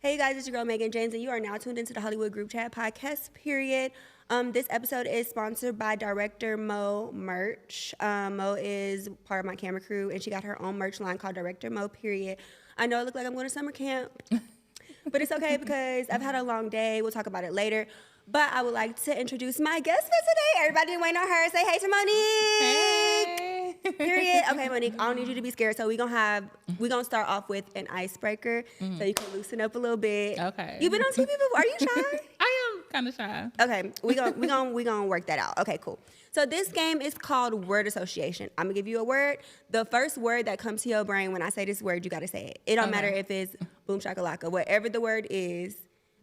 Hey you guys, it's your girl Megan James, and you are now tuned into the Hollywood Group Chat podcast, period. This episode is sponsored by Director Mo Merch. Mo is part of my camera crew, and she got her own merch line called Director Mo, period. I know it looks like I'm going to summer camp, but it's okay because I've had a long day. We'll talk about it later. But I would like to introduce my guest for today. Everybody been waiting on her. Say hey to Monique. Hey. Period. Okay, Monique, I don't need you to be scared. So we're gonna start off with an icebreaker so you can loosen up a little bit. Okay. You've been on TV before. Are you shy? I am kind of shy. Okay, we gonna work that out. Okay, cool. So this game is called word association. I'm gonna give you a word. The first word that comes to your brain when I say this word, you gotta say it. It don't matter if it's boom shakalaka. Whatever the word is,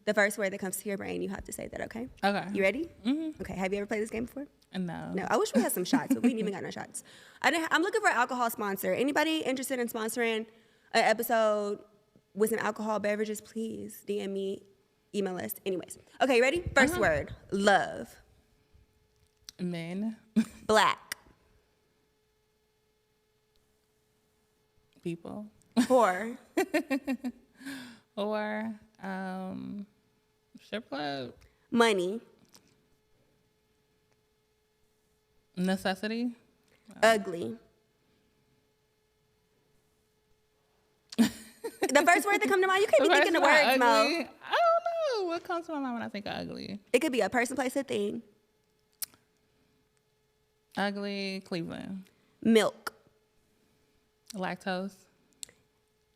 the first word that comes to your brain, you have to say that, okay? Okay. You ready? Mm-hmm. Okay, have you ever played this game before? No. No, I wish we had some shots, but we ain't even got no shots. I'm looking for an alcohol sponsor. Anybody interested in sponsoring an episode with some alcohol beverages, please DM me, email us. Anyways. Okay, you ready? First word, love. Men. Black. People. Whore. Or strip club. Money. Necessity. Ugly. The first word that come to mind, you can't be thinking the words, ugly. Mo. I don't know. What comes to my mind when I think of ugly? It could be a person, place, a thing. Ugly. Cleveland. Milk. Lactose.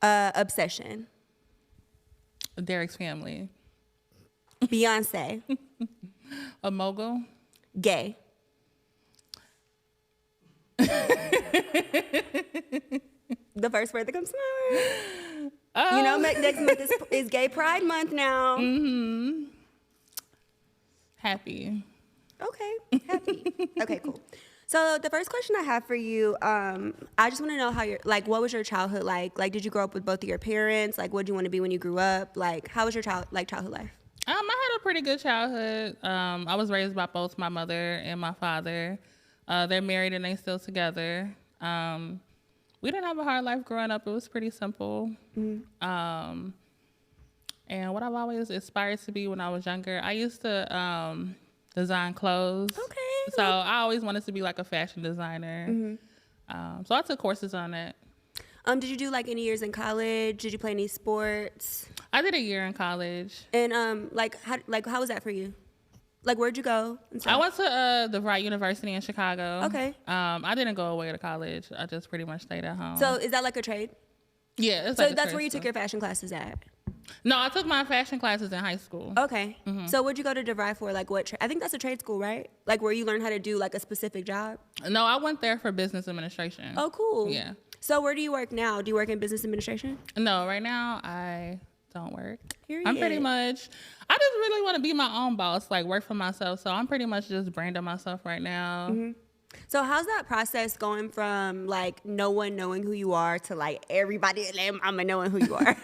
Obsession. Derek's family. Beyonce. A mogul. Gay. The first word that comes to mind. You know, next month is Gay Pride Month now. Mm-hmm. Happy. Okay, happy. Okay, cool. So the first question I have for you, I just want to know how what was your childhood like? Like, did you grow up with both of your parents? Like, what did you want to be when you grew up? Like, how was your childhood life? I had a pretty good childhood. I was raised by both my mother and my father. They're married and they still together. We didn't have a hard life growing up. It was pretty simple. Mm-hmm. And what I've always aspired to be when I was younger, I used to design clothes. Okay. So I always wanted to be like a fashion designer. Mm-hmm. So I took courses on that. Did you do like any years in college? Did you play any sports? I did a year in college. And how was that for you? Like, where'd you go? I went to the Wright University in Chicago. Okay. I didn't go away to college. I just pretty much stayed at home. So is that like a trade? Yeah. So that's where you took your fashion classes at? No, I took my fashion classes in high school. Okay. Mm-hmm. So what'd you go to DeVry for? Like what? I think that's a trade school, right? Like where you learn how to do like a specific job? No, I went there for business administration. Oh, cool. Yeah. So where do you work now? Do you work in business administration? No, right now I don't work. Period. I'm pretty much, I just really want to be my own boss, like work for myself. So I'm pretty much just branding myself right now. Mm-hmm. So how's that process going from like no one knowing who you are to like everybody in their mama knowing who you are?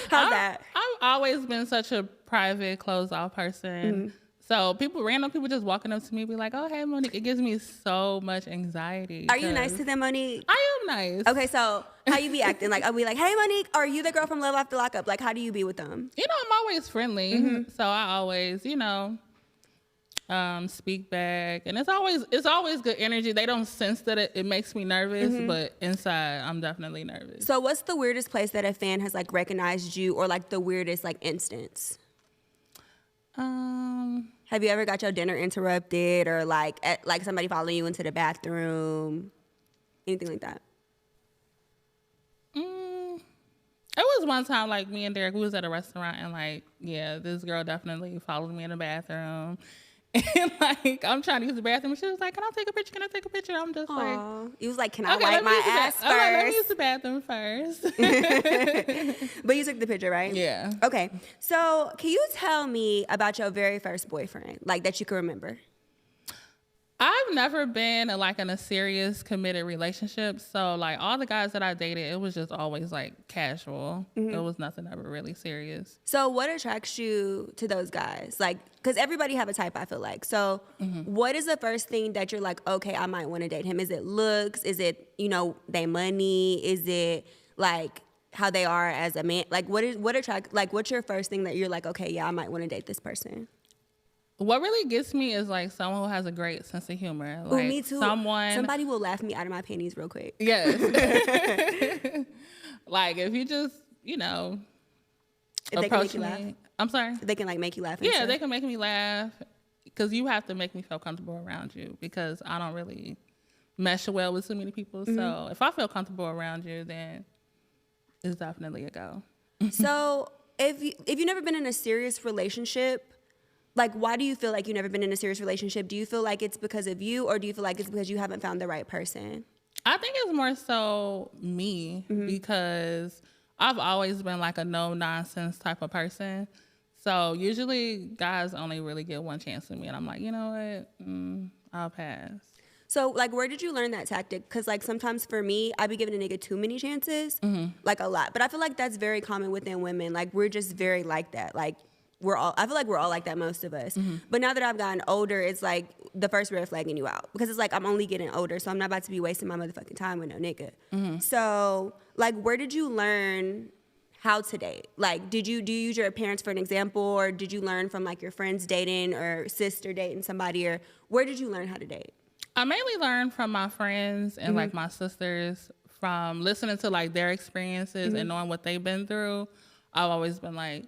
How's that? I've always been such a private, closed off person. Mm-hmm. So random people just walking up to me be like, oh, hey, Monique. It gives me so much anxiety. Are you nice to them, Monique? I am nice. Okay, so how you be acting? Like, I'll be like, hey, Monique, are you the girl from Love After Lockup? Like, how do you be with them? You know, I'm always friendly. Mm-hmm. So I always, speak back. And it's always good energy. They don't sense that it makes me nervous, but inside, I'm definitely nervous. So what's the weirdest place that a fan has, like, recognized you or, like, the weirdest, like, instance? Have you ever got your dinner interrupted or like somebody following you into the bathroom? Anything like that? It was one time like me and Derek, we was at a restaurant and like, yeah, this girl definitely followed me in the bathroom. And like, I'm trying to use the bathroom. She was like, can I take a picture? Can I take a picture? I'm just like. You was like, can I wipe my ass first? Let me use the bathroom first. But you took the picture, right? Yeah. Okay. So can you tell me about your very first boyfriend, like that you can remember? I've never been in a serious committed relationship. So like all the guys that I dated, it was just always like casual. It was nothing ever really serious. So what attracts you to those guys? Like, because everybody have a type, I feel like. So what is the first thing that you're like, okay, I might want to date him? Is it looks? Is it, they money? Is it like how they are as a man? Like, what's your first thing that you're like, okay, yeah, I might want to date this person? What really gets me is like someone who has a great sense of humor. Like, Ooh, me too. Somebody will laugh me out of my panties real quick. Yes. Like if you just, you know, if they can make you laugh. I'm sorry? They can like make you laugh. Yeah, they can make me laugh because you have to make me feel comfortable around you because I don't really mesh well with too many people. So if I feel comfortable around you, then it's definitely a go. So if you've never been in a serious relationship, like, why do you feel like you've never been in a serious relationship? Do you feel like it's because of you, or do you feel like it's because you haven't found the right person? I think it's more so me because I've always been like a no-nonsense type of person. So usually guys only really get one chance with me, and I'm like, you know what? I'll pass. So, like, where did you learn that tactic? Because, like, sometimes for me, I be giving a nigga too many chances, like a lot. But I feel like that's very common within women. Like, we're just very like that. Like, I feel like we're all like that, most of us. But now that I've gotten older, it's like the first red flagging you out. Because it's like I'm only getting older, so I'm not about to be wasting my motherfucking time with no nigga. So, like, where did you learn how to date? Like, do you use your parents for an example, or did you learn from, like, your friends dating or sister dating somebody, or where did you learn how to date? I mainly learned from my friends and like my sisters from listening to like their experiences and knowing what they've been through. I've always been like,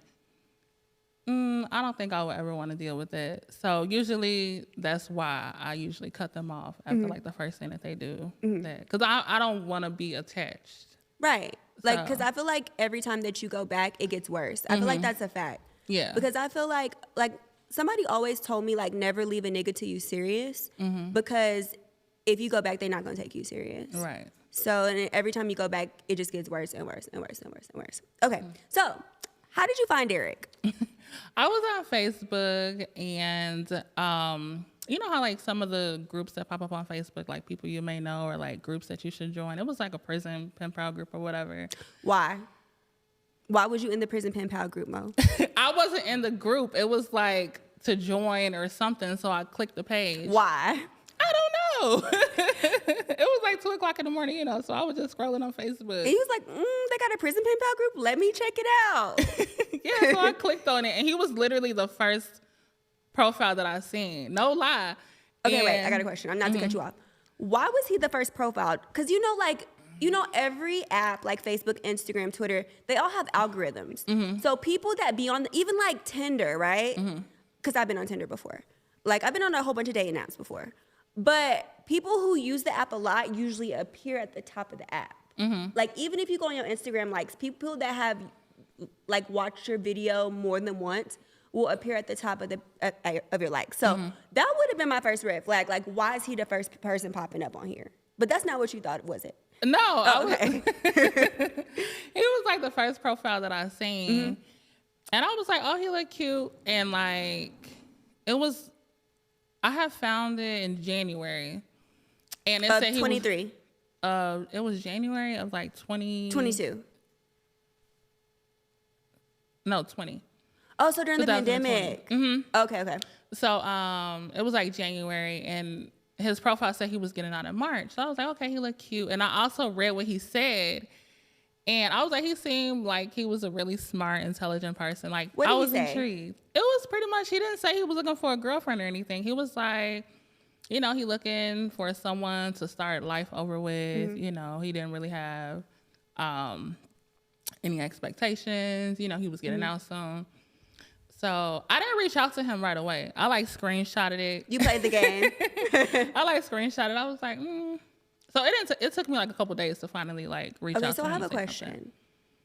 I don't think I would ever want to deal with it. So usually that's why I usually cut them off after like the first thing that they do. Because I don't want to be attached. Right. Like, because I feel like every time that you go back, it gets worse. I feel like that's a fact. Yeah. Because I feel like somebody always told me, like, never leave a nigga till you serious. Because if you go back, they're not going to take you serious. Right. So and every time you go back, it just gets worse and worse and worse and worse and worse. Okay. So how did you find Derek? I was on Facebook, and you know how like some of the groups that pop up on Facebook, like people you may know, or like groups that you should join. It was like a prison pen pal group or whatever. Why? Why was you in the prison pen pal group, Mo? I wasn't in the group. It was like to join or something, so I clicked the page. Why? I don't know. It was like 2:00 in the morning, you know, so I was just scrolling on Facebook. And he was like, they got a prison pen pal group? Let me check it out. Yeah, so I clicked on it, and he was literally the first profile that I seen. No lie. Okay, wait, I got a question. I'm not to cut you off. Why was he the first profile? Because every app like Facebook, Instagram, Twitter, they all have algorithms. So people that be on, even like Tinder, right? Because I've been on Tinder before. Like, I've been on a whole bunch of dating apps before. But people who use the app a lot usually appear at the top of the app. Like, even if you go on your Instagram likes, people that have like watched your video more than once will appear at the top of of your likes. So that would have been my first red flag. Like, why is he the first person popping up on here? But that's not what you thought, was it? No. Oh, okay. He was like the first profile that I seen. And I was like, oh, he looked cute. And like, I have found it in January. And it said he 23. It was January of like 22. No, 20. Oh, so during the pandemic. Okay. So it was like January, and his profile said he was getting out in March. So I was like, okay, he looked cute. And I also read what he said. And I was like, he seemed like he was a really smart, intelligent person. Like, what did I was he say? intrigued. It was pretty much, he didn't say he was looking for a girlfriend or anything. He was like, you know, he looking for someone to start life over with. You know, he didn't really have any expectations. You know, he was getting out soon. So I didn't reach out to him right away. I like screenshotted it. You played the game. I like screenshotted. I was like, So it took me like a couple days to finally like reach out to him. Okay, so I have a question. Something.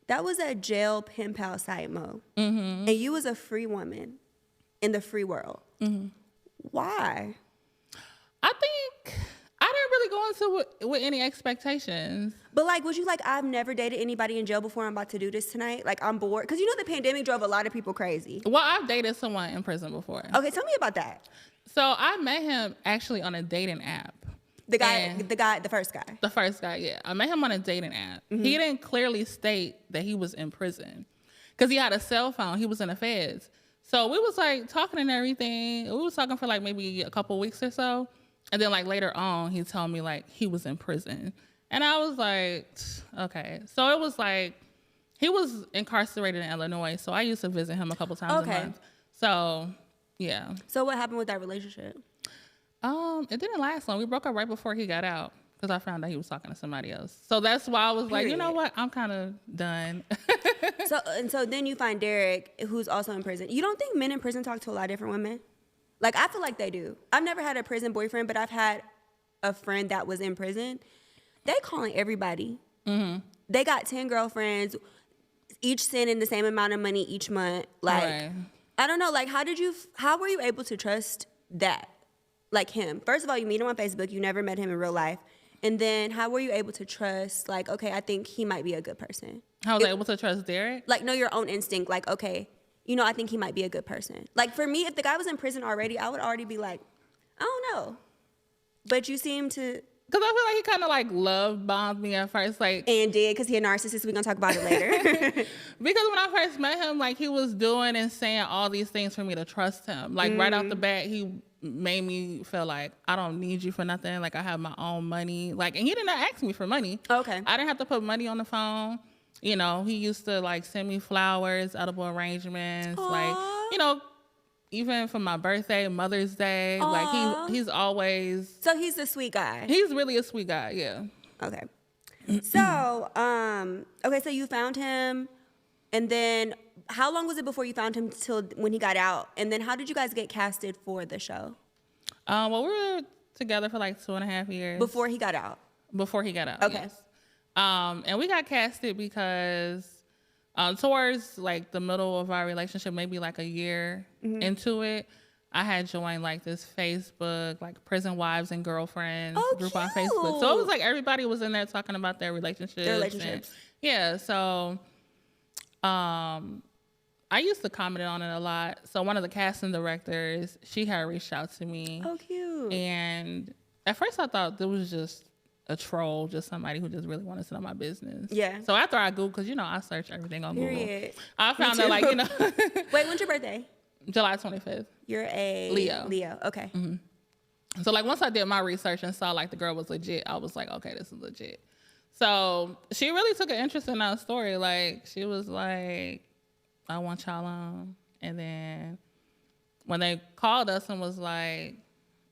That was a jail pen pal site, Mo. And you was a free woman in the free world. Why? I think I didn't really go into it with any expectations. But like, was you like, I've never dated anybody in jail before, I'm about to do this tonight? Like, I'm bored? Because you know the pandemic drove a lot of people crazy. Well, I've dated someone in prison before. Okay, tell me about that. So I met him actually on a dating app. The first guy. The first guy, yeah. I met him on a dating app. He didn't clearly state that he was in prison because he had a cell phone. He was in the feds. So we was like talking and everything. We was talking for like maybe a couple weeks or so. And then like later on, he told me like he was in prison. And I was like, okay. So it was like He was incarcerated in Illinois, so I used to visit him a couple times a month. So, yeah. So what happened with that relationship? It didn't last long. We broke up right before he got out because I found out he was talking to somebody else. So that's why I was like, you know what? I'm kind of done. So then you find Derek, who's also in prison. You don't think men in prison talk to a lot of different women? Like, I feel like they do. I've never had a prison boyfriend, but I've had a friend that was in prison. They calling everybody. Mm-hmm. They got 10 girlfriends, each sending the same amount of money each month. Like, right. I don't know. Like, how were you able to trust that? Like him. First of all, you meet him on Facebook. You never met him in real life. And then how were you able to trust, like, okay, I think he might be a good person? How was I able to trust Derek? Like, know your own instinct. Like, okay, you know, I think he might be a good person. Like, for me, if the guy was in prison already, I would already be like, I don't know. But you seem to... Because I feel like he kind of, like, love bombed me at first. Like, and did, because he a narcissist. We're going to talk about it later. Because when I first met him, like, he was doing and saying all these things for me to trust him. Like, right off the bat, he made me feel like I don't need you for nothing. Like, I have my own money. Like, and he didn't ask me for money. Okay. I didn't have to put money on the phone. You know, he used to, like, send me flowers, edible arrangements. Aww. Like, you know, even for my birthday, Mother's Day. Aww. Like, he's always... So he's a sweet guy. He's really a sweet guy, yeah. Okay. So, so you found him, and then how long was it before you found him till when he got out? And then how did you guys get casted for the show? Well, we were together for like 2.5 years. Before he got out? Before he got out, okay. Yes. And we got casted because towards like the middle of our relationship, maybe like a year into it, I had joined like this Facebook, like prison wives and girlfriends group on Facebook. So it was like everybody was in there talking about their relationships. Yeah. So I used to comment on it a lot. So one of the casting directors, she had reached out to me. Oh, cute. And at first I thought it was just a troll, just somebody who just really wanted to know my business. Yeah. So after I Googled, because, you know, I search everything on Google. I found out, like, you know. Wait, when's your birthday? July 25th. You're a Leo. Okay. Mm-hmm. So, like, once I did my research and saw, like, the girl was legit, I was like, okay, this is legit. So she really took an interest in our story. Like, she was like, I want y'all on. And then when they called us and was like,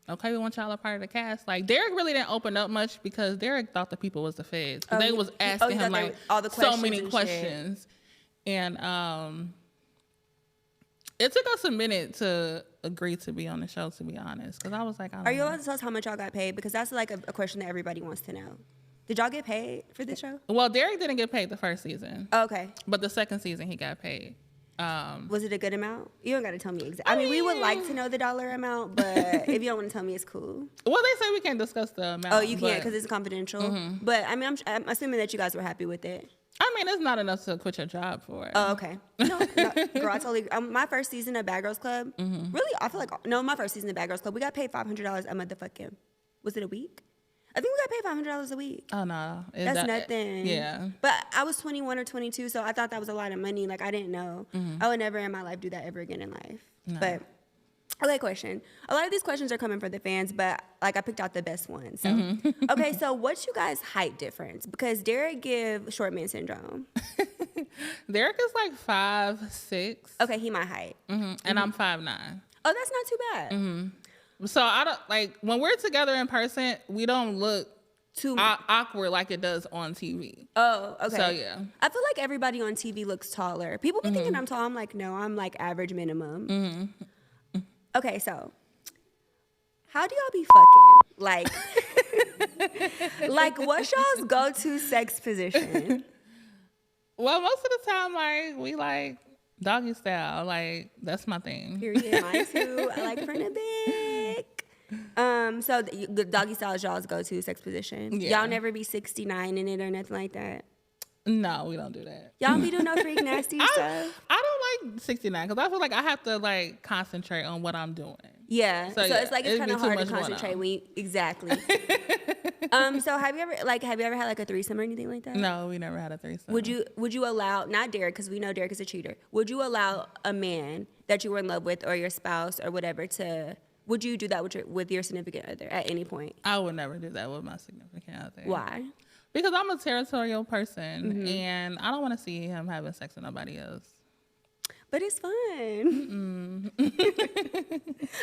okay, we want y'all a part of the cast. Like, Derek really didn't open up much because Derek thought the people was the feds. Because they was asking him, like, all the so many questions. And it took us a minute to agree to be on the show, to be honest. Because I was like, Are you allowed to tell us how much y'all got paid? Because that's, like, a question that everybody wants to know. Did y'all get paid for this show? Well, Derek didn't get paid the first season. Oh, okay. But the second season, he got paid. Was it a good amount? You don't got to tell me exactly. I mean, we would like to know the dollar amount, but if you don't want to tell me, it's cool. Well, they say we can't discuss the amount. Oh, you can't because it's confidential. Mm-hmm. But I mean, I'm assuming that you guys were happy with it. I mean, it's not enough to quit your job for it. Oh, okay. No, girl, I totally agree. My first season of Bad Girls Club, really, I feel like, my first season of Bad Girls Club, we got paid $500 a motherfucking, was it a week? I think we got paid $500 a week. Oh, no. That's nothing. Yeah. But I was 21 or 22, so I thought that was a lot of money. Like, I didn't know. I would never in my life do that ever again in life. No. But, okay, question. A lot of these questions are coming for the fans, but, like, I picked out the best ones. So. Okay, so what's you guys' height difference? Because Derek give short man syndrome. Derek is, like, 5'6". Okay, he my height. And I'm 5'9". Oh, that's not too bad. So I don't like when we're together in person, we don't look too awkward like it does on TV. Oh, okay. So yeah, I feel like everybody on TV looks taller. People be thinking I'm tall. I'm like, no, I'm like average minimum. Okay, so how do y'all be fucking? Like what's y'all's go-to sex position? Well, most of the time, like we like doggy style. Like that's my thing. Period. Mine too. I like front of back. So the doggy style is y'all's go-to sex position. Yeah. Y'all never be 69 in it or nothing like that. No, we don't do that. Y'all be doing no freak nasty stuff. I don't like 69 because I feel like I have to like concentrate on what I'm doing. Yeah. So it's like it's kind of hard to concentrate when you exactly. So have you ever had like a threesome or anything like that? No, we never had a threesome. Would you allow, not Derek because we know Derek is a cheater. Would you allow a man that you were in love with or your spouse or whatever would you do that with your significant other at any point? I would never do that with my significant other. Why? Because I'm a territorial person, and I don't want to see him having sex with nobody else. But it's fun.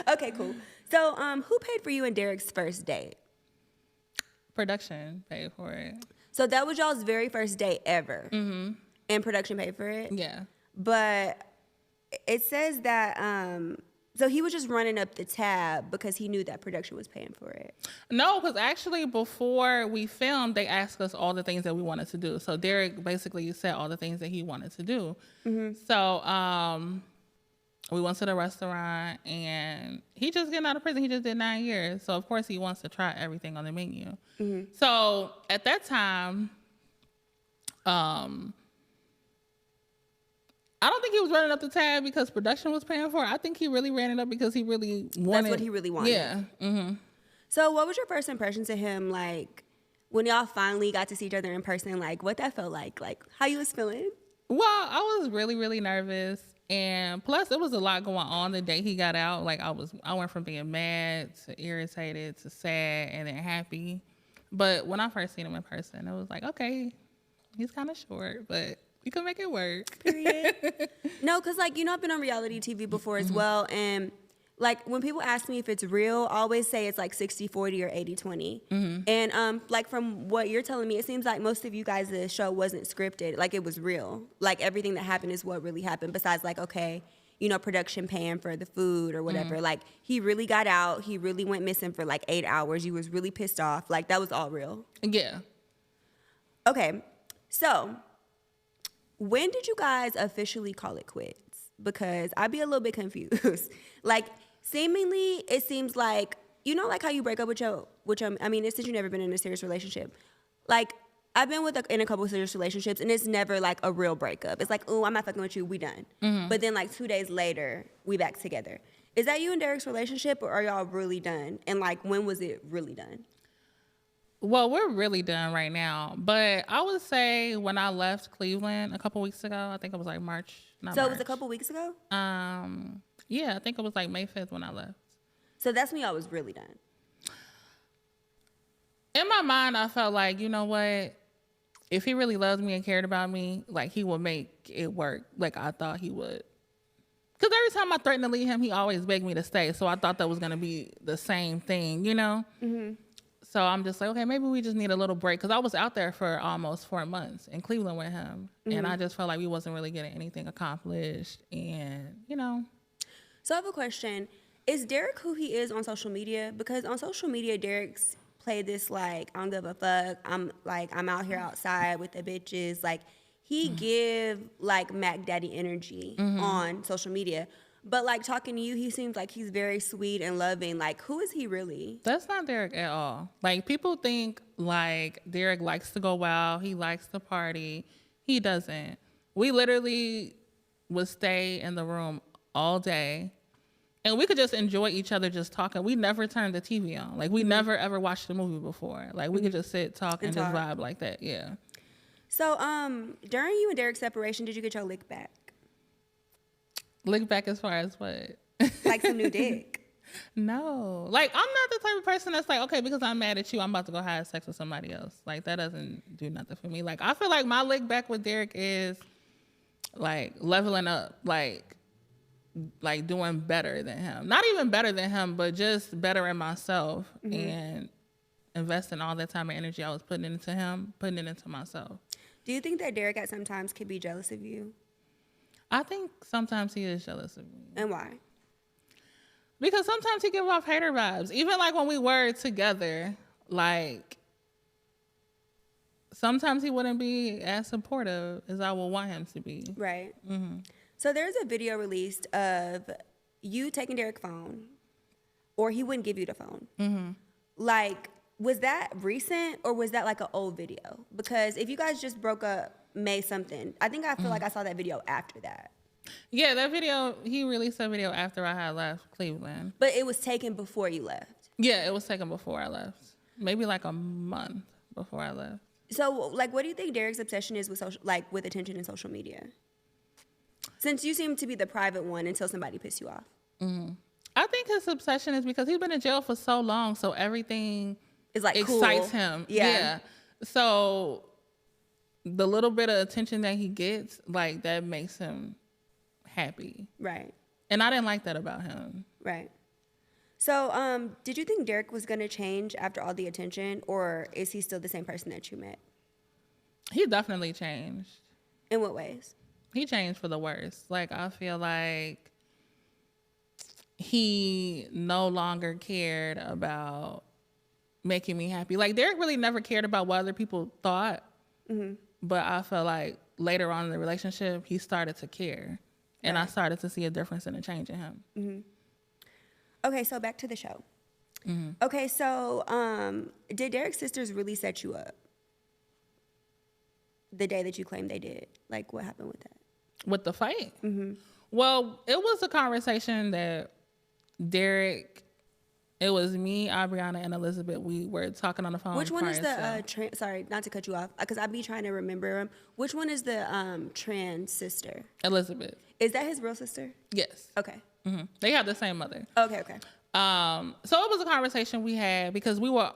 Okay, cool. So, who paid for you and Derek's first date? Production paid for it. So that was y'all's very first date ever, and production paid for it. Yeah. But it says that so he was just running up the tab because he knew that production was paying for it. No, because actually before we filmed, they asked us all the things that we wanted to do. So Derek basically said all the things that he wanted to do. So we went to the restaurant, and he just getting out of prison. He just did 9 years. So of course he wants to try everything on the menu. So at that time, I don't think he was running up the tab because production was paying for it. I think he really ran it up because he really wanted. That's what he really wanted. Yeah. So what was your first impression to him, like, when y'all finally got to see each other in person? Like, what that felt like how you was feeling? Well, I was really, really nervous. And plus, it was a lot going on the day he got out. Like, I went from being mad to irritated to sad and then happy. But when I first seen him in person, it was like, okay, he's kind of short, but you can make it work. Period. No, because, like, I've been on reality TV before as well. And, like, when people ask me if it's real, I always say it's like 60-40 or 80-20. And, like, from what you're telling me, it seems like most of you guys' show wasn't scripted. Like, it was real. Like, everything that happened is what really happened, besides, like, okay, production paying for the food or whatever. Like, he really got out. He really went missing for, like, 8 hours. You was really pissed off. Like, that was all real. Yeah. Okay. So, when did you guys officially call it quits? Because I'd be a little bit confused. Like, seemingly, it seems like, like how you break up with your, I mean, since you've never been in a serious relationship. Like, I've been in a couple of serious relationships, and it's never like a real breakup. It's like, oh, I'm not fucking with you, we done. But then like 2 days later, we back together. Is that you and Derek's relationship, or are y'all really done? And like, when was it really done? Well, we're really done right now. But I would say when I left Cleveland a couple weeks ago, I think it was like March. So it was a couple weeks ago? Yeah, I think it was like May 5th when I left. So that's when y'all was really done. In my mind, I felt like, you know what? If he really loved me and cared about me, like, he would make it work like I thought he would. Because every time I threatened to leave him, he always begged me to stay. So I thought that was going to be the same thing, So I'm just like, okay, maybe we just need a little break. Because I was out there for almost 4 months in Cleveland with him. And I just felt like we wasn't really getting anything accomplished. And, So I have a question. Is Derek who he is on social media? Because on social media, Derek's played this, like, I don't give a fuck. I'm out here outside with the bitches. Like, he give, like, Mac Daddy energy on social media. But, like, talking to you, he seems like he's very sweet and loving. Like, who is he really? That's not Derek at all. Like, people think, like, Derek likes to go out. He likes to party. He doesn't. We literally would stay in the room all day, and we could just enjoy each other just talking. We never turned the TV on. Like, we never, ever watched a movie before. Like, we could just sit, talk, and just vibe like that. Yeah. So, during you and Derek's separation, did you get your lick back? Lick back as far as what? Like some new dick? No. Like, I'm not the type of person that's like, okay, because I'm mad at you, I'm about to go have sex with somebody else. Like, that doesn't do nothing for me. Like, I feel like my lick back with Derek is, like, leveling up. Like doing better than him. Not even better than him, but just better in myself. And investing all that time and energy I was putting into him, putting it into myself. Do you think that Derek at sometimes could be jealous of you? I think sometimes he is jealous of me. And why? Because sometimes he give off hater vibes. Even like when we were together, like, sometimes he wouldn't be as supportive as I would want him to be. Right. So there's a video released of you taking Derek's phone, or he wouldn't give you the phone. Like, was that recent, or was that like an old video? Because if you guys just broke up May something, I feel like I saw that video after that. Yeah, that video, he released that video after I had left Cleveland. But it was taken before you left. Yeah, it was taken before I left. Maybe like a month before I left. So, like, what do you think Derek's obsession is with with attention and social media? Since you seem to be the private one until somebody pisses you off. I think his obsession is because he's been in jail for so long, so everything is like excites cool. him. Yeah. So the little bit of attention that he gets, like, that makes him happy. Right. And I didn't like that about him. Right. So, did you think Derek was going to change after all the attention, or is he still the same person that you met? He definitely changed. In what ways? He changed for the worse. Like, I feel like he no longer cared about making me happy. Like, Derek really never cared about what other people thought. Mm-hmm. But I felt like later on in the relationship, he started to care. And I started to see a difference and a change in him. Mm-hmm. Okay, so back to the show. Mm-hmm. Okay, so did Derek's sisters really set you up the day that you claimed they did? Like, what happened with that? With the fight? Mm-hmm. Well, it was a conversation that Derek, it was me, Abriana, and Elizabeth. We were talking on the phone. Which one is the, sorry, not to cut you off, because I be trying to remember him. Which one is the trans sister? Elizabeth. Is that his real sister? Yes. Okay. Mm-hmm. They have the same mother. Okay. So it was a conversation we had because we were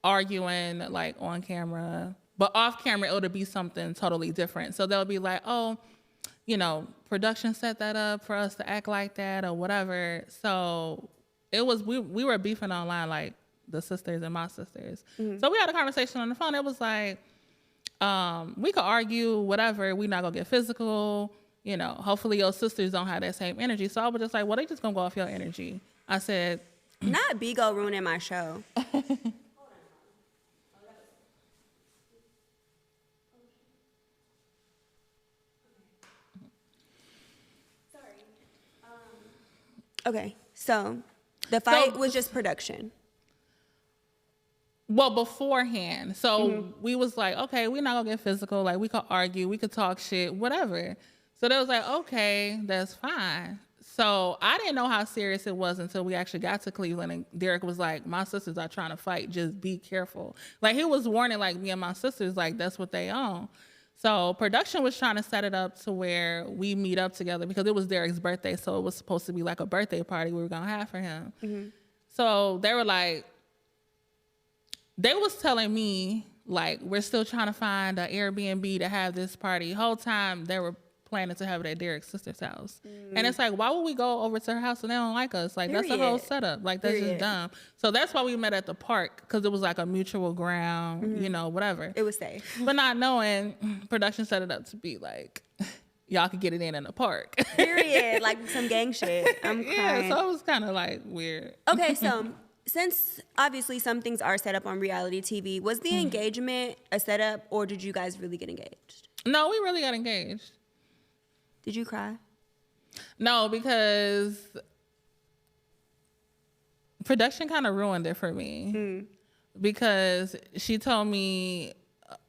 arguing like on camera, but off camera it would be something totally different. So they'll be like, oh, you know, production set that up for us to act like that or whatever. So it was, we were beefing online, like the sisters and my sisters. Mm-hmm. So we had a conversation on the phone. It was like, we could argue, whatever. We're not gonna get physical. You know, hopefully your sisters don't have that same energy. So I was just like, well, they just gonna go off your energy. I said, not Bigo ruining my show. Okay, so the fight was just production. Well, beforehand. So we was like, okay, we're not gonna get physical. Like, we could argue, we could talk shit, whatever. So they was like, okay, that's fine. So I didn't know how serious it was until we actually got to Cleveland, and Derek was like, my sisters are trying to fight, just be careful. Like, he was warning like me and my sisters, like, that's what they own. So production was trying to set it up to where we meet up together because it was Derek's birthday. So it was supposed to be like a birthday party we were gonna have for him. Mm-hmm. So they were like, they was telling me like, we're still trying to find an Airbnb to have this party. Whole time they were planning to have it at Derek's sister's house. And it's like, why would we go over to her house and they don't like us? Like, that's the whole setup. Like, that's just dumb. So that's why we met at the park, because it was like a mutual ground, you know, whatever. It was safe. But not knowing, production set it up to be like, y'all could get it in the park. Period. Like some gang shit. I'm crying. Yeah, so it was kind of like weird. Okay, so since obviously some things are set up on reality TV, was the engagement a setup, or did you guys really get engaged? No, we really got engaged. Did you cry? No, because production kind of ruined it for me. Because she told me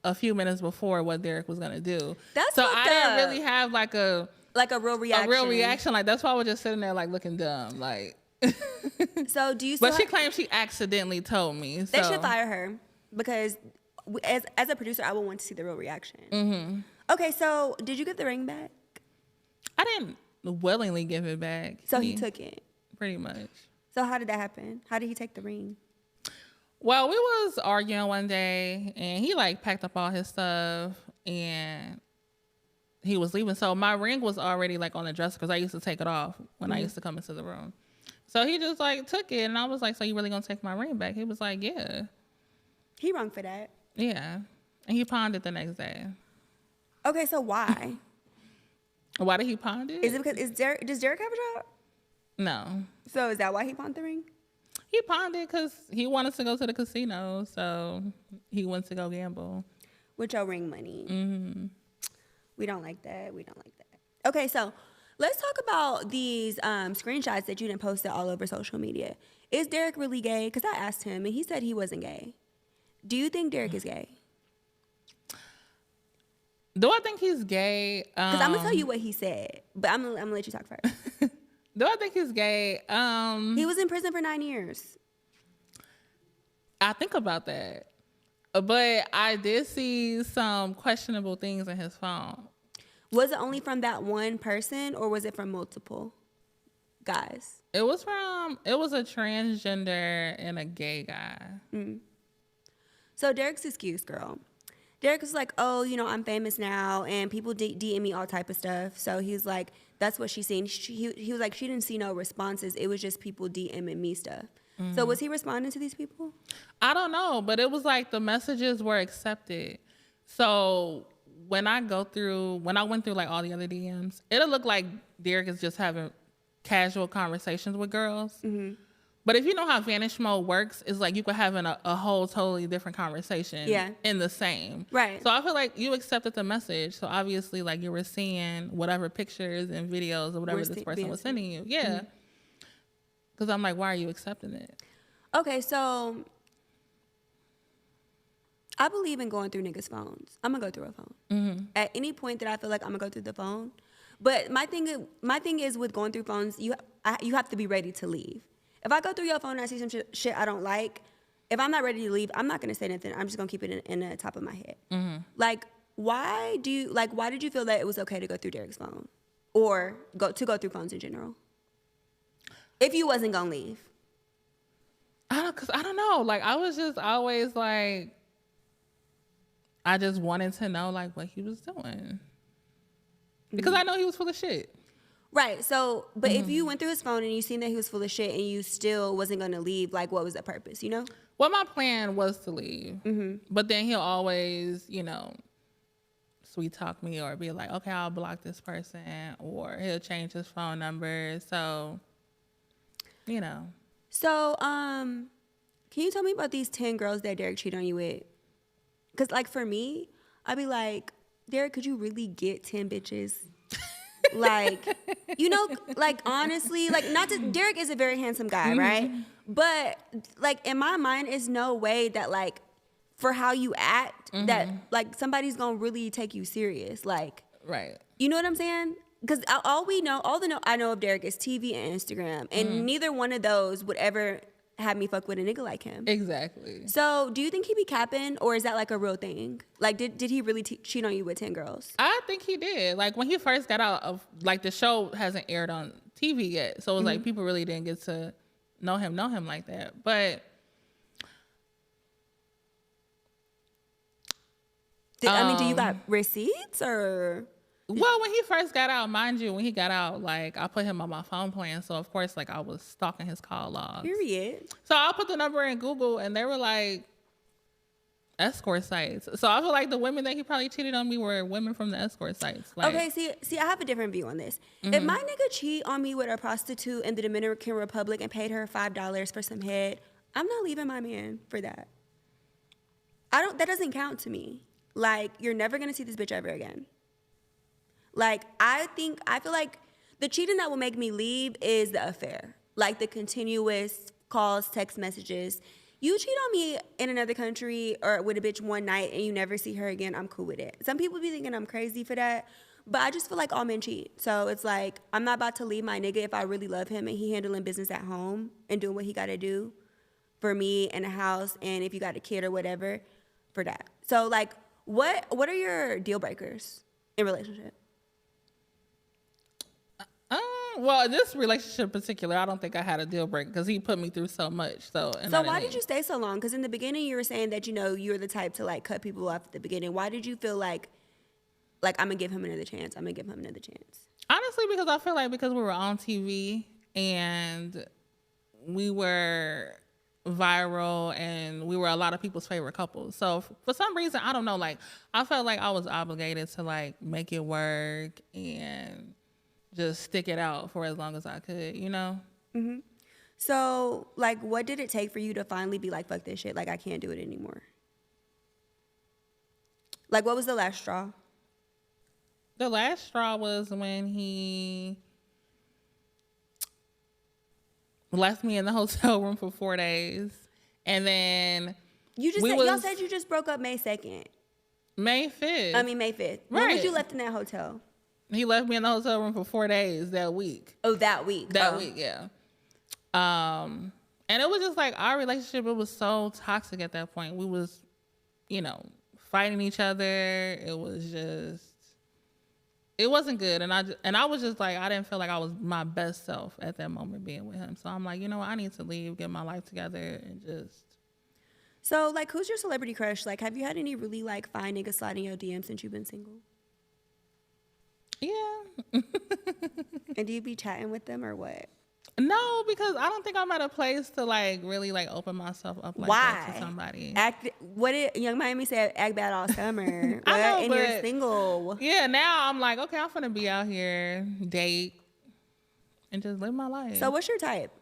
a few minutes before what Derek was gonna do. That's so fucked I didn't up. really have like a real reaction. A real reaction. Like, that's why I was just sitting there like looking dumb. Like. So do you? Still but she claims she accidentally told me. So. They should fire her, because as a producer, I would want to see the real reaction. Mm-hmm. Okay, so did you get the ring back? I didn't willingly give it back. So he took it? Pretty much. So how did that happen? How did he take the ring? Well, we was arguing one day, and he like packed up all his stuff, and he was leaving. So my ring was already like on the dresser, because I used to take it off when I used to come into the room. So he just like took it, and I was like, so you really gonna take my ring back? He was like, yeah. He wrong for that. Yeah. And he pawned it the next day. Okay, so why? Why did he pawn it? Is it because does Derek have a job? No. So is that why he pawned the ring? He pawned it because he wanted to go to the casino, so he went to go gamble. With your ring money. Mm-hmm. We don't like that. Okay, so let's talk about these screenshots that you done posted all over social media. Is Derek really gay? Because I asked him, and he said he wasn't gay. Do you think Derek is gay? Do I think he's gay? Because I'm going to tell you what he said, but I'm going to let you talk first. Do I think he's gay? He was in prison for 9 years. I think about that. But I did see some questionable things in his phone. Was it only from that one person, or was it from multiple guys? It was a transgender and a gay guy. So Derek's excuse, girl. Derek was like, oh, I'm famous now, and people DM me all type of stuff. So he's like, that's what she's seen. He was like, she didn't see no responses. It was just people DMing me stuff. Mm-hmm. So was he responding to these people? I don't know, but it was like the messages were accepted. So when I went through like all the other DMs, it'll look like Derek is just having casual conversations with girls. Mm-hmm. But if you know how vanish mode works, it's like you could have a whole totally different conversation in the same. Right. So I feel like you accepted the message. So obviously, like, you were seeing whatever pictures and videos or whatever this person was sending you. Yeah. Because I'm like, why are you accepting it? Okay, so I believe in going through niggas' phones. I'm going to go through a phone. Mm-hmm. At any point that I feel like I'm going to go through the phone. But my thing is with going through phones, you have to be ready to leave. If I go through your phone and I see some shit I don't like, if I'm not ready to leave, I'm not gonna say nothing. I'm just gonna keep it in the top of my head. Mm-hmm. Like, why did you feel that it was okay to go through Derek's phone, or go through phones in general, if you wasn't gonna leave? I don't know. Like, I was just always like, I just wanted to know like what he was doing, because I know he was full of shit. Right. So, but if you went through his phone and you seen that he was full of shit and you still wasn't going to leave, like, what was the purpose, Well, my plan was to leave. Mm-hmm. But then he'll always, sweet talk me or be like, okay, I'll block this person, or he'll change his phone number. So, So, can you tell me about these 10 girls that Derek cheated on you with? Because, like, for me, I'd be like, Derek, could you really get 10 bitches? Like, like, honestly, like, Derek is a very handsome guy, right? But, like, in my mind, is no way that, like, for how you act, that, like, somebody's gonna really take you serious. Like, right. You know what I'm saying? Because all I know of Derek is TV and Instagram, and neither one of those would ever have me fuck with a nigga like him. Exactly. So, do you think he be capping, or is that like a real thing? Like, did he really cheat on you with 10 girls? I think he did. Like, when he first got out of, like, the show hasn't aired on TV yet, so it was like people really didn't get to know him like that. But do you got receipts or? Well, when he first got out, mind you, when he got out, like, I put him on my phone plan. So, of course, like, I was stalking his call logs. Period. So, I put the number in Google, and they were like, escort sites. So, I feel like the women that he probably cheated on me were women from the escort sites. Like, okay, see, I have a different view on this. If my nigga cheat on me with a prostitute in the Dominican Republic and paid her $5 for some head, I'm not leaving my man for that. That doesn't count to me. Like, you're never going to see this bitch ever again. Like, I feel like the cheating that will make me leave is the affair. Like, the continuous calls, text messages. You cheat on me in another country or with a bitch one night and you never see her again, I'm cool with it. Some people be thinking I'm crazy for that, but I just feel like all men cheat. So it's like, I'm not about to leave my nigga if I really love him and he handling business at home and doing what he got to do for me and the house, and if you got a kid or whatever, for that. So, like, what are your deal breakers in relationship? Well, in this relationship in particular, I don't think I had a deal breaker because he put me through so much. So why did you stay so long? Because in the beginning, you were saying that, you're the type to, like, cut people off at the beginning. Why did you feel like I'm going to give him another chance? I'm going to give him another chance. Honestly, because I feel like because we were on TV and we were viral and we were a lot of people's favorite couple. So for some reason, I don't know, like, I felt like I was obligated to, like, make it work and just stick it out for as long as I could, Mm-hmm. So, like, what did it take for you to finally be like, fuck this shit, like, I can't do it anymore? Like, what was the last straw? The last straw was when he left me in the hotel room for 4 days. And then y'all said you just broke up May 2nd. May 5th. I mean, May 5th. Right. When was you left in that hotel? He left me in the hotel room for 4 days that week. Oh, that week. That week, yeah. And it was just like our relationship, it was so toxic at that point. We was, fighting each other. It wasn't good. And I was just like, I didn't feel like I was my best self at that moment being with him. So I'm like, I need to leave, get my life together, and just. So, like, who's your celebrity crush? Like, have you had any really, like, fine niggas slide in your DM since you've been single? Yeah. And do you be chatting with them or what? No, because I don't think I'm at a place to like really like open myself up like that to somebody. Young Miami said act bad all summer. I know, and but you're single. Yeah, now I'm like, okay, I'm gonna be out here, date, and just live my life. So what's your type?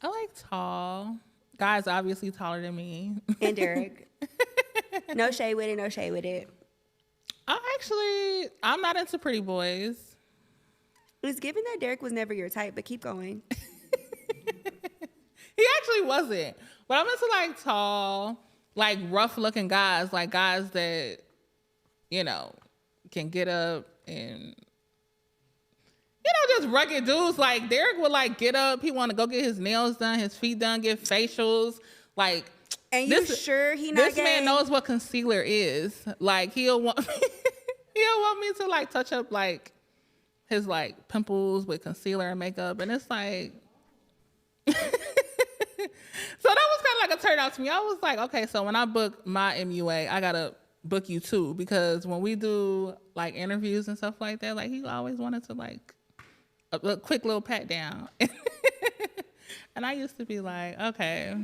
I like tall guys, obviously taller than me. And Derek. No shade with it. No shade with it. I'm not into pretty boys. It's given that Derek was never your type, but keep going. He actually wasn't. But I'm into like tall, like rough looking guys, like guys that, you know, can get up and, just rugged dudes. Like Derek would like get up. He want to go get his nails done, his feet done, get facials. Like, and you sure he not this gay? man knows what concealer is. Like he'll want me to like touch up like his like pimples with concealer and makeup, and it's like so that was kind of like a turn out to me. I was like, okay, so when I book my MUA, I gotta book you too, because when we do like interviews and stuff like that, like he always wanted to like a quick little pat down. And I used to be like, okay.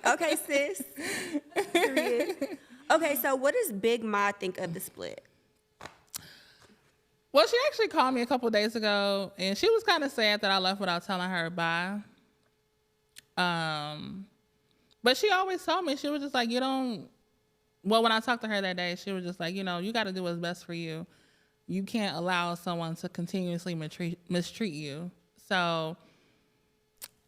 Okay, sis. Period. Okay, so what does Big Ma think of the split? Well, she actually called me a couple days ago, and she was kind of sad that I left without telling her bye. But she always told me, she was just like, when I talked to her that day, she was just like, you got to do what's best for you. You can't allow someone to continuously mistreat you. So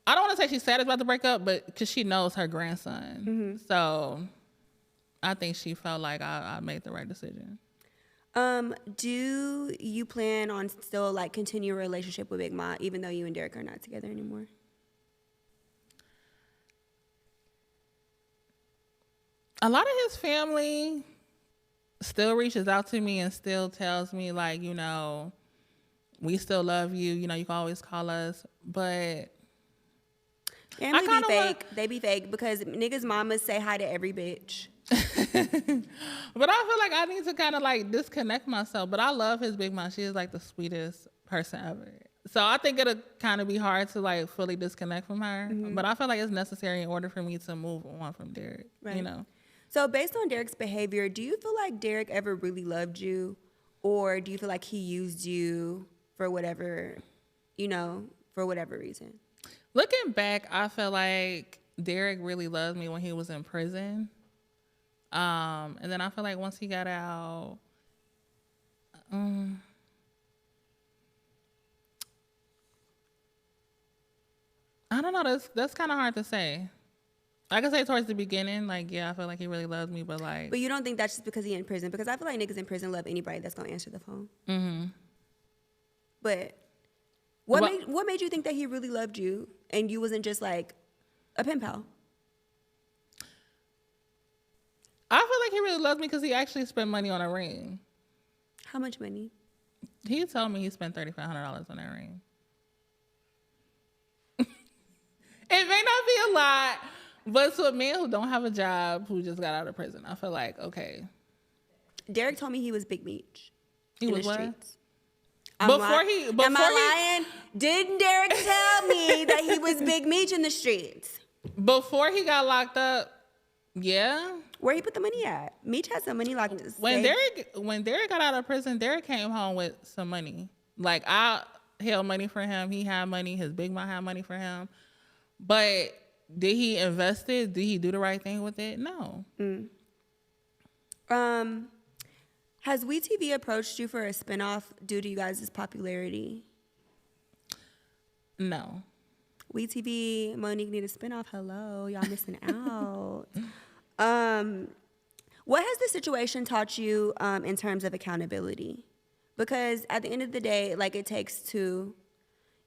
I don't want to say she's sad about the breakup, but because she knows her grandson. Mm-hmm. So I think she felt like I made the right decision. Do you plan on still like continue a relationship with Big Ma, even though you and Derek are not together anymore? A lot of his family still reaches out to me and still tells me like, we still love you. You can always call us, but family be fake. They be fake because niggas' mamas say hi to every bitch. But I feel like I need to kind of like disconnect myself. But I love his Big Mom. She is like the sweetest person ever. So I think it'll kind of be hard to like fully disconnect from her. Mm-hmm. But I feel like it's necessary in order for me to move on from Derek. Right. So based on Derek's behavior, do you feel like Derek ever really loved you, or do you feel like he used you for whatever, for whatever reason? Looking back, I feel like Derek really loved me when he was in prison. And then I feel like once he got out, I don't know. That's kind of hard to say. I can say towards the beginning, like, yeah, I feel like he really loved me, but like. But you don't think that's just because he's in prison? Because I feel like niggas in prison love anybody that's gonna answer the phone. Mm-hmm. But what made you think that he really loved you and you wasn't just like a pen pal? I feel like he really loved me because he actually spent money on a ring. How much money? He told me he spent $3,500 on that ring. It may not be a lot, but to a man who don't have a job, who just got out of prison, I feel like, okay. Derek told me he was Big Meech. He was what? Streets. Am I lying? Didn't Derek tell me that he was Big Meech in the streets? Before he got locked up, yeah. Where he put the money at? Meech had some money locked. When Derek got out of prison, Derek came home with some money. Like I held money for him. He had money. His Big Mom had money for him. But did he invest it? Did he do the right thing with it? No. Has WeTV approached you for a spinoff due to you guys' popularity? No. WeTV, Monique need a spinoff. Hello, y'all missing out. What has the situation taught you in terms of accountability? Because at the end of the day, like it takes two.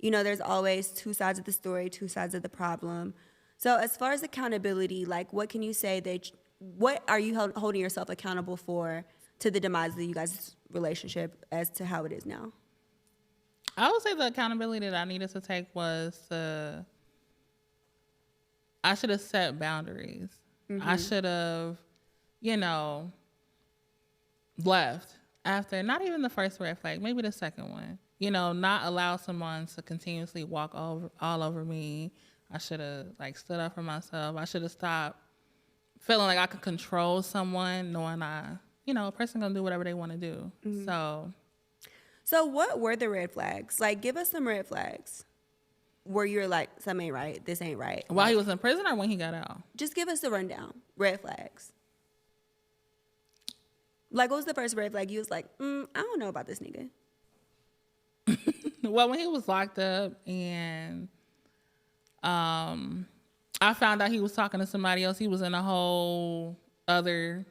There's always two sides of the story, two sides of the problem. So as far as accountability, like what can you say what are you holding yourself accountable for to the demise of you guys' relationship as to how it is now? I would say the accountability that I needed to take was to I should have set boundaries. I should have, you know, left after not even the first red flag, maybe the second one. You know, not allow someone to continuously walk all over me. I should have like stood up for myself. I should have stopped feeling like I could control someone, knowing a person gonna do whatever they want to do. So what were the red flags? Like, give us some red flags where you're like, something ain't right, this ain't right. While he was in prison or when he got out? Just give us the rundown. Red flags. Like, what was the first red flag? You was like, I don't know about this nigga. Well, when he was locked up and I found out he was talking to somebody else, he was in a whole other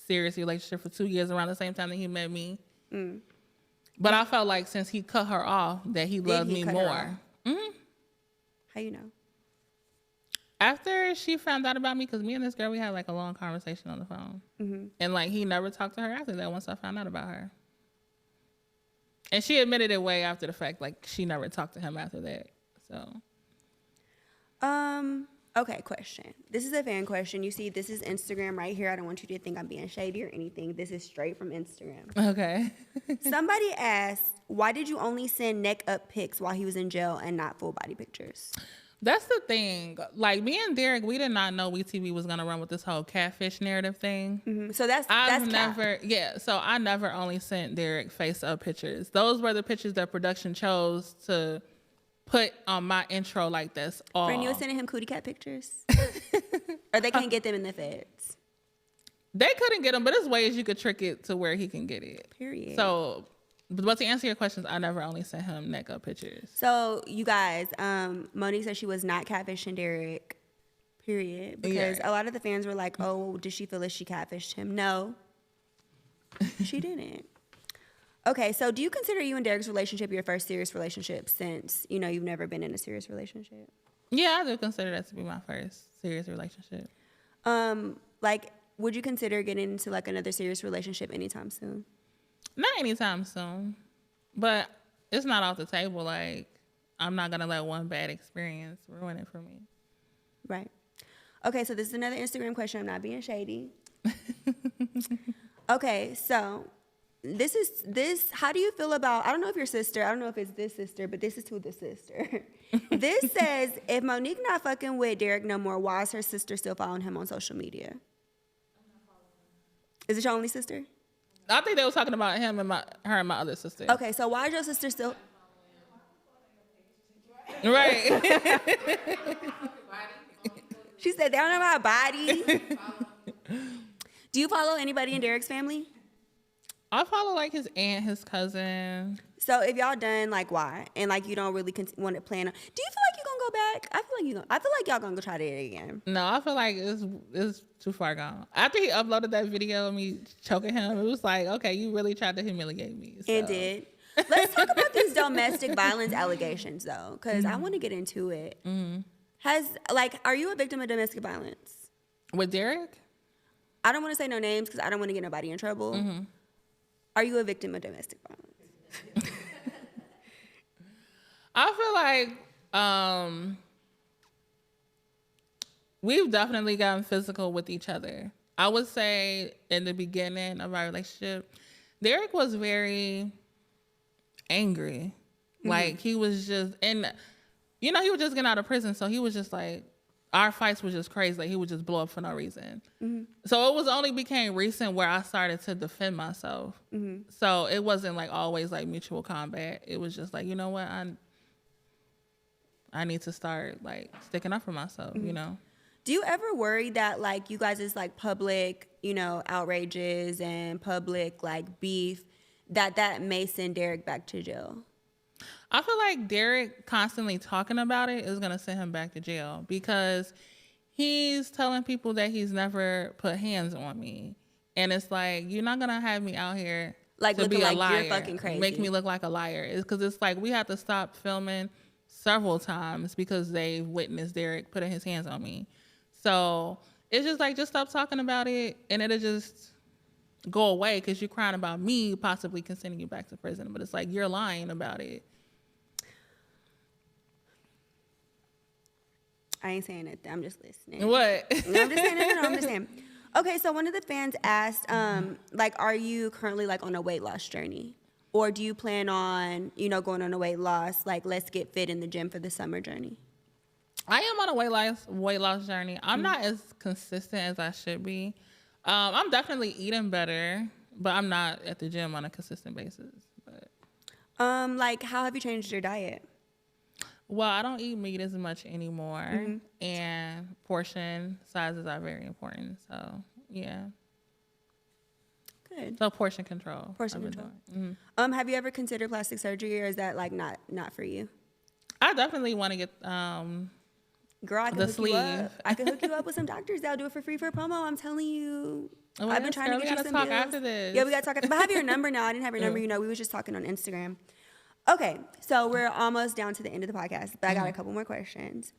serious relationship for 2 years around the same time that he met me. But I felt like since he cut her off, that he loved me more. How you know? After she found out about me, because me and this girl, we had like a long conversation on the phone. And like he never talked to her after that once I found out about her. And she admitted it way after the fact, like she never talked to him after that. So. Okay, question. This is a fan question. You see, this is Instagram right here. I don't want you to think I'm being shady or anything. This is straight from Instagram. Okay. Somebody asked, why did you only send neck up pics while he was in jail and not full body pictures? That's the thing. Like me and Derek, we did not know WeTV was gonna run with this whole catfish narrative thing. So that's never, So I never only sent Derek face up pictures. Those were the pictures that production chose to put on my intro like this. Friend, you were sending him cootie cat pictures? Or they can't get them in the feds? They couldn't get them, but there's ways you could trick it to where he can get it. Period. So, but to answer your questions, I never only sent him neck up pictures. So, you guys, Monique said she was not catfishing Derek, period. Because a lot of the fans were like, oh, did she feel that she catfished him? No, she didn't. Okay, so do you consider you and Derek's relationship your first serious relationship since, you've never been in a serious relationship? Yeah, I do consider that to be my first serious relationship. Like, would you consider getting into, like, another serious relationship anytime soon? Not anytime soon, but it's not off the table. Like, I'm not going to let one bad experience ruin it for me. Right. Okay, so this is another Instagram question. I'm not being shady. Okay, so... how do you feel about, I don't know if your sister, I don't know if it's this sister, but this is to the sister. This says, if Monique not fucking with Derek no more, why is her sister still following him on social media? Is it your only sister? I think they were talking about him and her and my other sister. Okay, so why is your sister still? Right. She said they don't know about body. Do you follow anybody in Derek's family? I follow like his aunt, his cousin. So if y'all done, like, why? And like you don't really want to plan on. Do you feel like you're gonna go back? I feel like y'all gonna go try that again. No, I feel like it's too far gone. After he uploaded that video of me choking him, it was like, okay, you really tried to humiliate me. So. And did. Let's talk about these domestic violence allegations though, because I want to get into it. Are you a victim of domestic violence? With Derek? I don't want to say no names because I don't want to get nobody in trouble. Are you a victim of domestic violence? I feel like we've definitely gotten physical with each other. I would say in the beginning of our relationship, Derek was very angry. Like he was just, and he was just getting out of prison. So he was just like, our fights were just crazy. Like he would just blow up for no reason. So it was only became recent where I started to defend myself. So it wasn't like always like mutual combat. It was just like, you know what? I need to start like sticking up for myself, Do you ever worry that like you guys' like public, outrages and public like beef, that may send Derek back to jail? I feel like Derek constantly talking about it is going to send him back to jail because he's telling people that he's never put hands on me. And it's like, you're not going to have me out here like to looking be a like liar, you're fucking crazy. Make me look like a liar. It's because it's like we have to stop filming several times because they witnessed Derek putting his hands on me. So it's just like, just stop talking about it and it'll just go away because you're crying about me possibly sending you back to prison. But it's like, you're lying about it. I ain't saying it. I'm just listening. What? No, I'm just saying. No, I'm just saying. Okay, so one of the fans asked, like, are you currently like on a weight loss journey, or do you plan on, going on a weight loss, like let's get fit in the gym for the summer journey? I am on a weight loss journey. I'm not as consistent as I should be. I'm definitely eating better, but I'm not at the gym on a consistent basis. But Like, how have you changed your diet? well, I don't eat meat as much anymore, and portion sizes are very important. So yeah. Good. So portion control. Portion control. Have you ever considered plastic surgery, or is that like not for you? I definitely want to get Girl, I can the hook sleeve. you up. I can hook you up with some doctors that'll do it for free for a promo. I'm telling you. Oh, I've been trying to get you some talk deals. after this. Yeah, we got to talk. But I have your number now. I didn't have your number. We was just talking on Instagram. Okay, so we're almost down to the end of the podcast, but I got a couple more questions.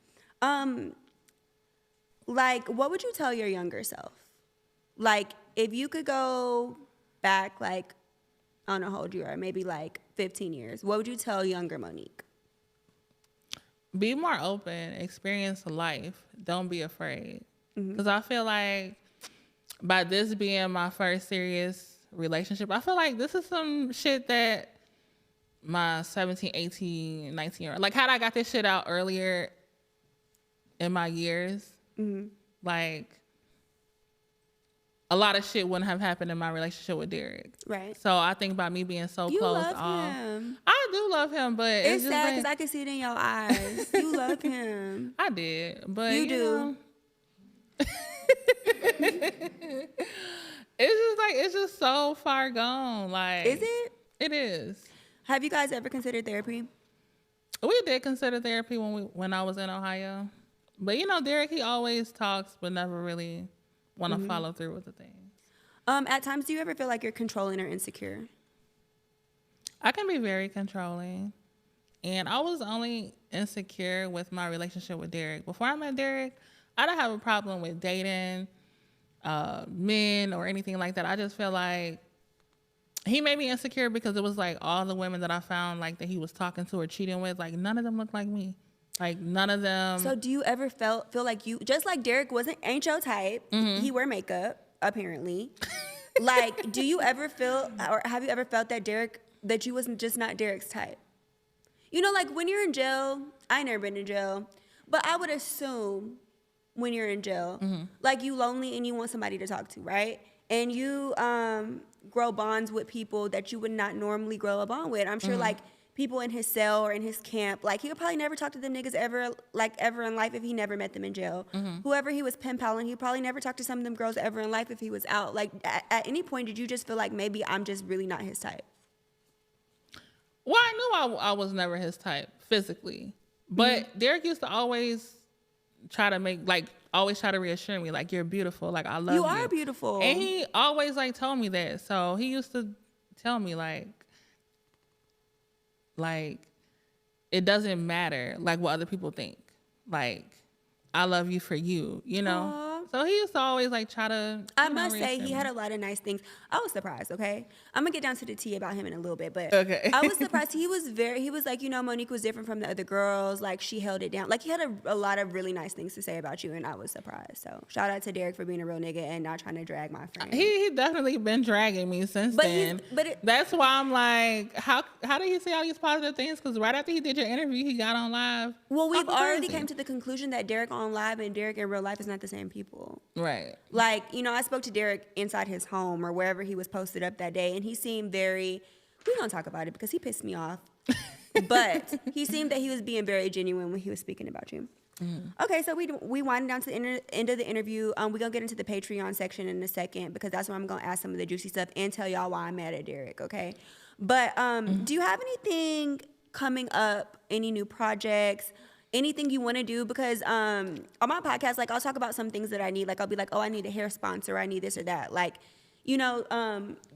Like, what would you tell your younger self? Like, if you could go back, like, I don't know how old you are, maybe like 15 years, what would you tell younger Monique? Be more open, experience life. Don't be afraid. Because I feel like by this being my first serious relationship, I feel like this is some shit that my 17, 18, 19-year-old, like, had I got this shit out earlier in my years, like, a lot of shit wouldn't have happened in my relationship with Derek. Right. So I think by me being so You close love off, him. I do love him, but It's just sad because like, I can see it in your eyes. You love him. I did, but You you do. know, it's just so far gone. Like, Is it? It is. Have you guys ever considered therapy? We did consider therapy when I was in Ohio, but Derek, he always talks but never really want to follow through with the things. At times, do you ever feel like you're controlling or insecure? I can be very controlling, and I was only insecure with my relationship with Derek. Before I met Derek, I didn't have a problem with dating men or anything like that. I just feel like he made me insecure because it was like all the women that I found like that he was talking to or cheating with, like none of them looked like me. Like none of them. So do you ever feel like you, just like Derek ain't your type, he wear makeup, apparently. Like, do you ever feel, or have you ever felt that you wasn't just not Derek's type? Like when you're in jail, I ain't never been in jail, but I would assume when you're in jail, like you lonely and you want somebody to talk to, right? And you grow bonds with people that you would not normally grow a bond with. I'm sure like people in his cell or in his camp, like he would probably never talk to them niggas ever in life if he never met them in jail. Whoever he was pen paling, he probably never talked to some of them girls ever in life if he was out. Like at any point, did you just feel like maybe I'm just really not his type? Well, I knew I was never his type physically, but Derek used to always try to reassure me, like, you're beautiful, like I love you. You are beautiful. And he always like told me that. So he used to tell me like it doesn't matter like what other people think. Like I love you for you, Aww. So he used to always like try to. I must say he had a lot of nice things. I was surprised. Okay, I'm gonna get down to the tea about him in a little bit, but okay. I was surprised. He was like, Monique was different from the other girls. Like she held it down. Like he had a lot of really nice things to say about you, and I was surprised. So shout out to Derek for being a real nigga and not trying to drag my friend. He definitely been dragging me since then. That's why I'm like, how did he say all these positive things? Because right after he did your interview, he got on live. Well, we've already came to the conclusion that Derek on live and Derek in real life is not the same people. Right. Like, I spoke to Derek inside his home or wherever he was posted up that day, and he seemed we're going to talk about it because he pissed me off. But he seemed that he was being very genuine when he was speaking about you. Okay, so we winding down to the end of the interview. We're going to get into the Patreon section in a second because that's where I'm going to ask some of the juicy stuff and tell y'all why I'm mad at Derek, okay? But do you have anything coming up, any new projects, anything you want to do? Because on my podcast, like I'll talk about some things that I need. Like I'll be like, oh, I need a hair sponsor. I need this or that. Like,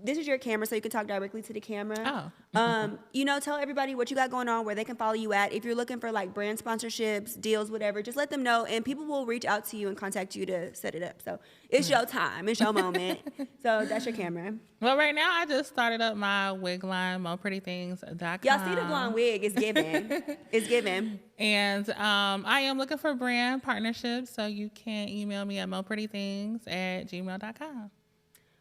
this is your camera, so you can talk directly to the camera. Oh. Tell everybody what you got going on, where they can follow you at. If you're looking for like brand sponsorships, deals, whatever, just let them know, and people will reach out to you and contact you to set it up. So it's your time, it's your moment. So that's your camera. Well, right now I just started up my wig line, moprettythings.com. Y'all see the blonde wig? It's giving. It's giving. And I am looking for brand partnerships, so you can email me at moprettythings@gmail.com.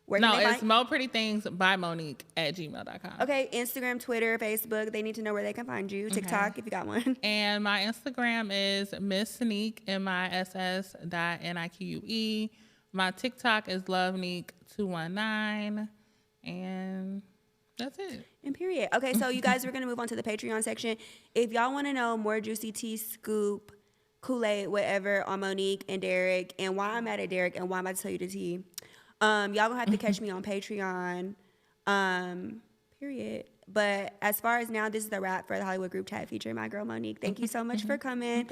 No, it's moprettythings by Monique @gmail.com. Okay, Instagram, Twitter, Facebook. They need to know where they can find you. TikTok, if you got one. And my Instagram is Missnique, MISS.NIQUE. My TikTok is LoveNeek219. And that's it. And period. Okay, so you guys, we're going to move on to the Patreon section. If y'all want to know more juicy tea, scoop, Kool-Aid, whatever, on Monique and Derek, and why I'm mad at Derek, and why I'm about to tell you the tea, y'all going to have to catch me on Patreon, period. But as far as now, this is the wrap for the Hollywood Group Chat featuring my girl, Monique. Thank you so much for coming.